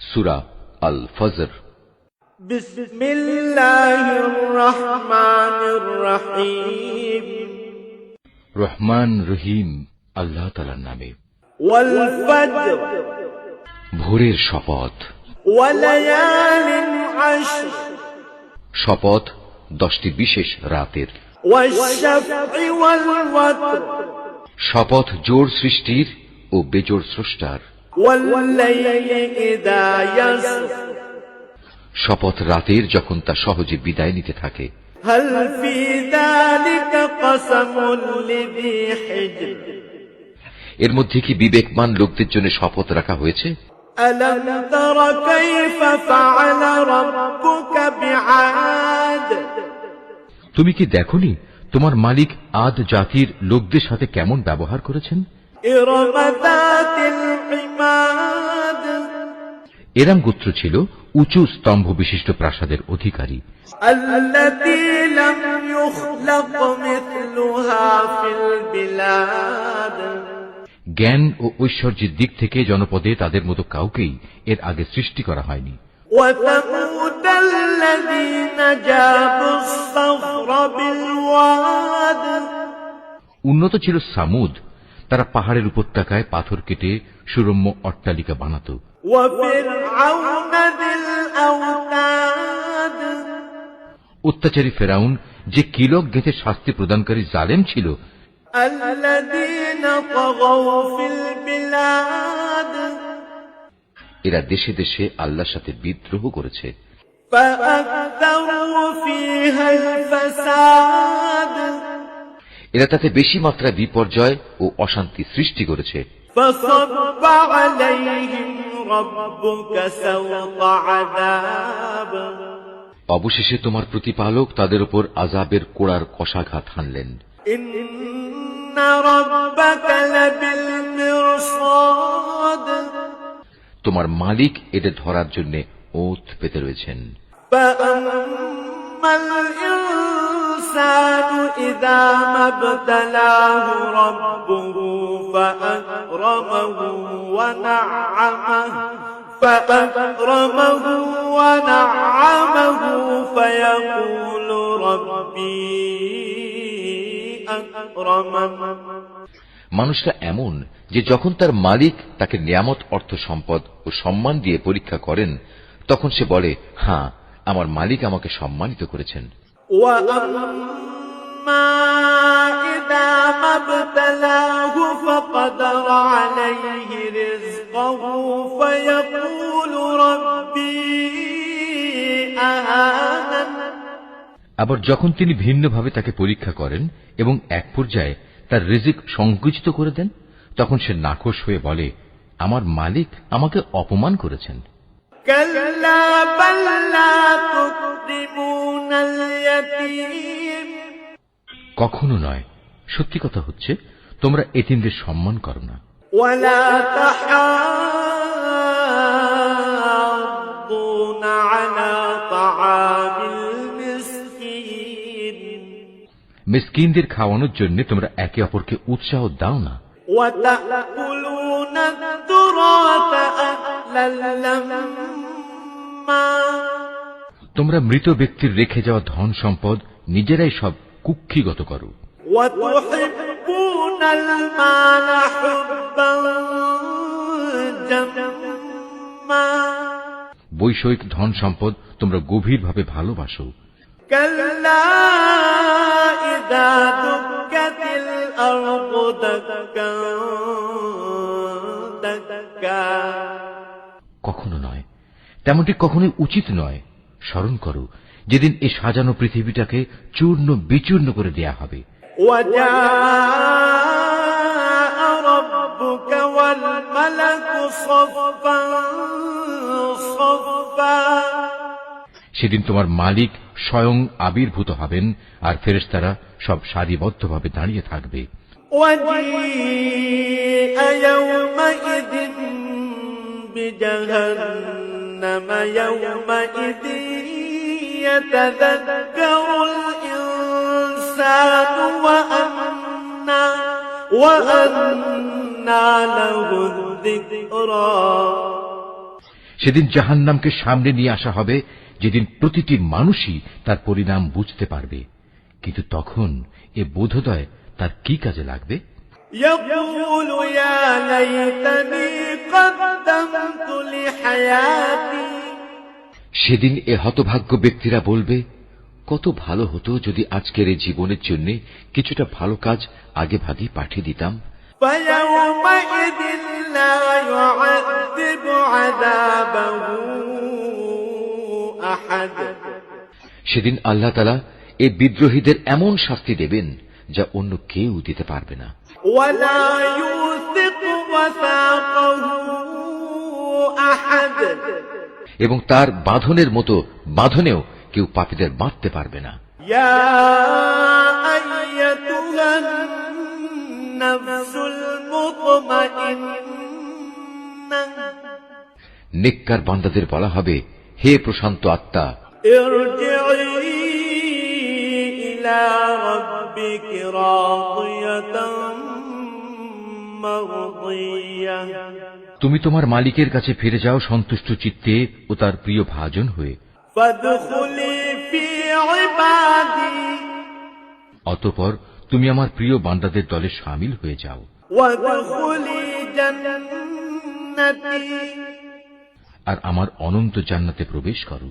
সূরা আল ফজর। বিসমিল্লাহির রহমানির রহিম। রহমান রহিম আল্লাহ তাআলার নামে। ওয়াল ফজর, ভোরের শপথ। ওয়ালায়ালিন আশর, শপথ 10টি বিশেষ রাতের। ওয়াশ-শাফঈ ওয়াল ওয়াতর, শপথ জোড় সৃষ্টির ও বেজোড় স্রষ্টার। ওয়াল-লাইলি ইযা ইয়াসর, শপথ রাতের যখন তা সহজে বিদায় নিতে থাকে। হাল ফি যালিকা কসমুন লিযী হিজর, এর মধ্যে কি বিবেকমান লোকদের জন্য শপথ রাখা হয়েছে? আলাম তারা কাইফা ফাআলা রাব্বুকা বিআদ, তুমি কি দেখোনি তোমার মালিক আদ জাতির লোকদের সাথে কেমন ব্যবহার করেছেন? ইরম যাতিল ইমাদ, এরাম গোত্র ছিল উঁচু স্তম্ভ বিশিষ্ট প্রাসাদের অধিকারী। আল্লাতী লাম ইউখলাক মিথলুহা ফিল বিলাদ, জ্ঞান ও ঐশ্বর্যের দিক থেকে জনপদে তাদের মতো কাউকেই এর আগে সৃষ্টি করা হয়নি। ওয়া তামুদাল্লাযীনা জাবুস সাখরা বিল ওয়াদ, উন্নত ছিল সামুদ, তারা পাহাড়ের উপত্যকায় পাথর কেটে সুরম্য অট্টালিকা বানাত। ওয়া ফিরআউনা যিল আওতাদ, অত্যাচারী ফেরাউন যে কিলক গেঁথে শাস্তি প্রদানকারী জালেম ছিল। আল্লাযীনা তাগাউ ফিল বিলাদ, এরা দেশে দেশে আল্লাহর সাথে বিদ্রোহ করেছে। ফাআকতারু ফীহাল ফাসাদ, এরা তাতে বেশি মাত্রায় বিপর্যয় ও অশান্তি সৃষ্টি করেছে। ফাসাব্বা আলাইহিম রাব্বুকা সাওতা আযাব, অবশেষে তোমার প্রতিপালক তাদের উপর আযাবের কোড়ার কষাঘাত হানলেন। ইন্না রাব্বাকা লাবিল মিরসাদ, তোমার মালিক এদের ধরার জন্য ওঁত পেতে রয়েছেন। ফাআম্মাল ইনসানু ইযা মাবতালাহু রাব্বুহু ফাআকরামাহু ওয়া না'আমাহু ফায়াকুলু রাব্বি আকরামান। মানুষটা এমন যে যখন তার মালিক তাকে নিয়ামত, অর্থ সম্পদ ও সম্মান দিয়ে পরীক্ষা করেন, তখন সে বলে, হ্যাঁ, আমার মালিক আমাকে সম্মানিত করেছেন। ওয়া আম্মা ইযা মাবতালাহু ফাকাদারা আলাইহি রিজকাহু ফায়াকুলু রাব্বি আহানান, আবার যখন তিনি ভিন্নভাবে তাকে পরীক্ষা করেন এবং এক পর্যায়ে তার রিজিক সংকুচিত করে দেন, তখন সে নাখোশ হয়ে বলে, আমার মালিক আমাকে অপমান করেছেন। কাল্লা বাল লা তুকরিমুনাল ইয়াতীম, কখনো নয়, সত্যি কথা হচ্ছে তোমরা এতিমদের সম্মান করো না। ওয়ালা তাহাদ্দুনা আলা তাআমিল মিসকিন, মিসকিনদের খাওয়ানোর জন্য তোমরা একে অপরকে উৎসাহ দাও না। ওয়া তাকুলুনা তুরাতা আকলাল লাম্মা, তোমরা মৃত ব্যক্তির রেখে যাওয়া ধন সম্পদ নিজেরাই সব কুক্ষিগত করো। ওয়া তুহিব্বুনাল মালা হুব্বান জাম্মা, বৈষয়িক ধন সম্পদ তোমরা গভীরভাবে ভালোবাসো। কাল্লা ইযা দুক্কাতিল আরদু দাক্কান দাক্কা, কখনো নয়, তেমনটি কখনোই উচিত নয়। স্মরণ করো যেদিন এই সাজানো পৃথিবীটাকে চূর্ণ বিচূর্ণ করে দেয়া হবে। ওয়া জাআ রাব্বুকা ওয়াল মালাকু সাফফান সাফফা, সেদিন তোমার মালিক স্বয়ং আবির্ভূত হবেন আর ফেরেশতারা সব সারিবদ্ধভাবে দাঁড়িয়ে থাকবে। ওয়াজিআ ইয়াওমাইযিন বিজাহান্নামা ইয়াওমাইযিন ইয়াতাযাক্কারুল ইনসানু ওয়া আন্না লাহু যিকরা, সেদিন জাহান্নামকে সামনে নিয়ে আসা হবে, যেদিন প্রতিটি মানুষই তার পরিণাম বুঝতে পারবে। কিন্তু তখন এ বোধোদয় তার কি কাজে লাগবে? يقول يا ليتني قدمت لحياتي সেদিন এ হতভাগ্য ব্যক্তিরা বলবে, কত ভালো হতো যদি আজকের এই জীবনের জন্য কিছুটা ভালো কাজ আগে ভাগে পাঠিয়ে দিতাম। فيومئذ لا يعذب عذابه أحد সেদিন আল্লাহ তাআলা এই বিদ্রোহীদের এমন শাস্তি দেবেন যা অন্য কেউ দিতে পারবে না। ولا يوثق وثاقه أحد এবং তার বাঁধনের মতো বাঁধনেও কেউ পাপীদের বাঁধতে পারবে না। يا أيتها النفس المطمئنة নেককার বান্দাদের বলা হবে, হে প্রশান্ত আত্মা, ارجعي إلى ربك راضية مرضية তুমি তোমার মালিকের কাছে ফিরে যাও সন্তুষ্ট চিত্তে ও তার প্রিয় ভাজন হয়ে। فادخلي في عبادي অতঃপর তুমি আমার প্রিয় বান্দাদের দলে শামিল হয়ে যাও। وادخلي جنتي আর আমার অনন্ত জান্নাতে প্রবেশ করো।